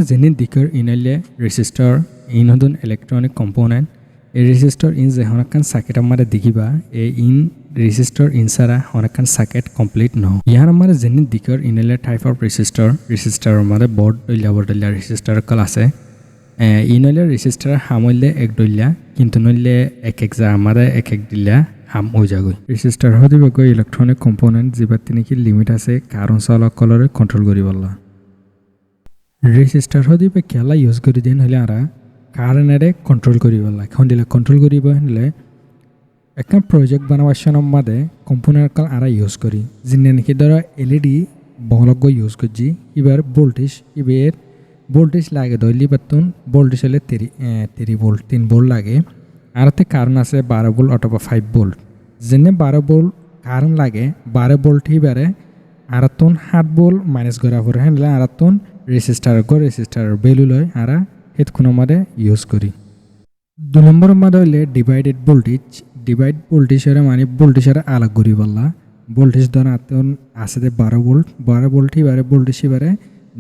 যেনে দিকৰ ইনালে register ইনহদন electronic component এই register in যে হনকান সার্কিট আমারে দেখিবা এই ইন রেজিস্টার ইনসারা হনকান সার্কিট কমপ্লিট ন ইয়ার আমারে যেনে দিকৰ ইনালে টাইপ অফ রেজিস্টার আমারে বোর্ড দলিয়া রেজিস্টার কল আছে ইনালে রেজিস্টার হামলে এক দলিয়া কিন্তু নইলে এক যা আমারে এক দিলা হাম হৈ যাগৈ রেজিস্টার হদিবগৈ ইলেক্ট্রনিক কম্পোনেন্ট যেবাতি নেকি লিমিট আছে কারণ চালক কলরে কন্ট্রোল করিবলা রেজিস্টার হদিবে কেলা ইউজ করি দিন হলে আরা কারেন্টরে কন্ট্রোল করিবলা খন্দিলে কন্ট্রোল করিব হলে একটা প্রজেক্ট বানাবার মাদে কম্পোনেন্ট কল আরা ইউজ করি যিনি নাকি ধরো এলইডি বহলগ ইউজ করছি এবার ভোল্টেজ লাগে দইলি বাতুন ভোল্টেজ হলে 3 ভোল্ট 3 ভোল্ট লাগে আরতে কারণ আছে 12 ভোল্ট অথবা 5 ভোল্ট যেনে 12 ভোল্ট কারণ লাগে 12 ভোল্ট হিবারে আরতুন 7 ভোল্ট মাইনাস করা পরে হলে আরতুন রেজিস্টার ভ্যালু লয় আরা হেতকুনো মাদে ইউজ করি 2 নম্বর মাদে হলে ডিভাইড ভোল্টেজের মানে ভোল্টেজের আলাগ করি বললা ভোল্টেজ ধর আতুন আছে 12 ভোল্ট হিবারে ভোল্টেজ হিবারে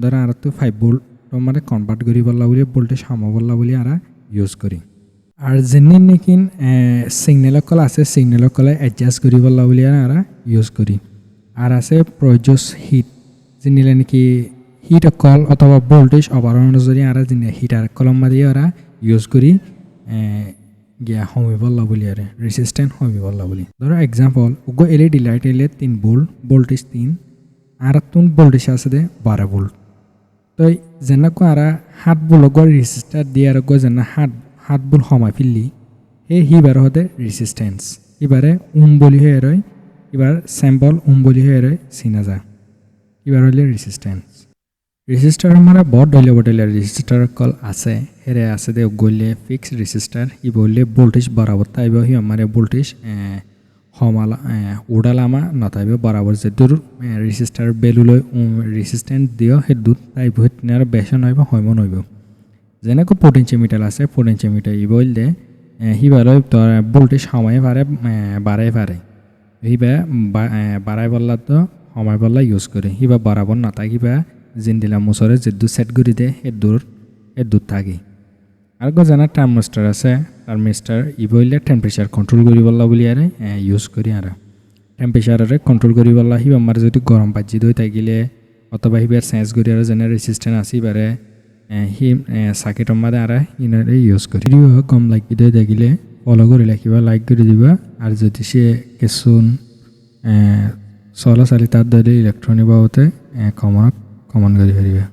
ধর আরতু 5 ভোল্ট মানে কনভার্ট করি বললা বলি ভোল্টেজ হামা বললা বলি আরা ইউজ করি আর যেনে নাকি সিগন্যাল কল আছে সিগন্যাল কলে এডজাস্ট করি বললা বলি আরা ইউজ করি আর আছে প্রয়োজস হিট যেনিলে নাকি হিট কল অথবা ভোল্টেজ ওভারঅল যদি আরা যেনে হিটার কলম মাদি আরা ইউজ করি গিয়া হমি বললা বলি আরে রেজিস্ট্যান্ট হমি বললা বলি ধরো এক্সাম্পল উগো এলইডি লাইট এলে 3 ভোল্ট ভোল্টেজ 3 আর তুন ভোল্টেজ আছে 12 ভোল্ট তো যেনকো আরা 7 ভোল্ট রেজিস্টার দিয়ে আর গো যেন 7 ভোল্ট হমাই ফিললি হিবার হতে রেজিস্ট্যান্স এবারে বলি হয়ে রয় এবার স্যাম্পল বলি হয়ে রয় চিনা যা এবার হলে রেজিস্টার আমরা বড় ডলে রেজিস্টার কল আছে হেরে আছে দে গলে ফিক্স রেজিস্টার ই বললে ভোল্টেজ বরাবর তাইব হি আমারে ভোল্টেজ হমালা উড়ালামা নতাইব বরাবর যে দূর রেজিস্টার ভ্যালু লয় রেজিস্ট্যান্স দিও হে দুধ তাইব হেতনার বেশন হইব হইমন হইব যেনেকো পোটেনশিওমিটার আছে পোটেনশিওমিটার ই বললে হিবালয় ভোল্টেজ সময় বাড়াই পারে হিবা বাড়াই বললা তো সময় বললা ইউজ করে হিবা বরাবর না থাকিবা জিন দিলা মুসরে যে দু সেট করে দে এর দূর থাকি আর গো জানা থার্মোস্টার আছে থার্মোস্টার ই বললে টেম্পারেচার কন্ট্রোল করি বললা বলি আরে ইউজ করি আর টেম্পারেচারে কন্ট্রোল করি বললা হিবা আমার যদি গরম পাজি দই থাকিলে অথবা হিবার সেন্স করি আর যেন রেজিস্ট্যান্স আসি বারে হি সার্কিটর মাদে আর ইনারে ইউজ করি ভিডিও কম লাইক দই থাকিলে ফলো করে রাখিবা লাইক করে দিবা আর যদি সে কিছুন চলা চালি তার দরে ইলেকট্রনিক বাবতে কমন করে ফেলবে।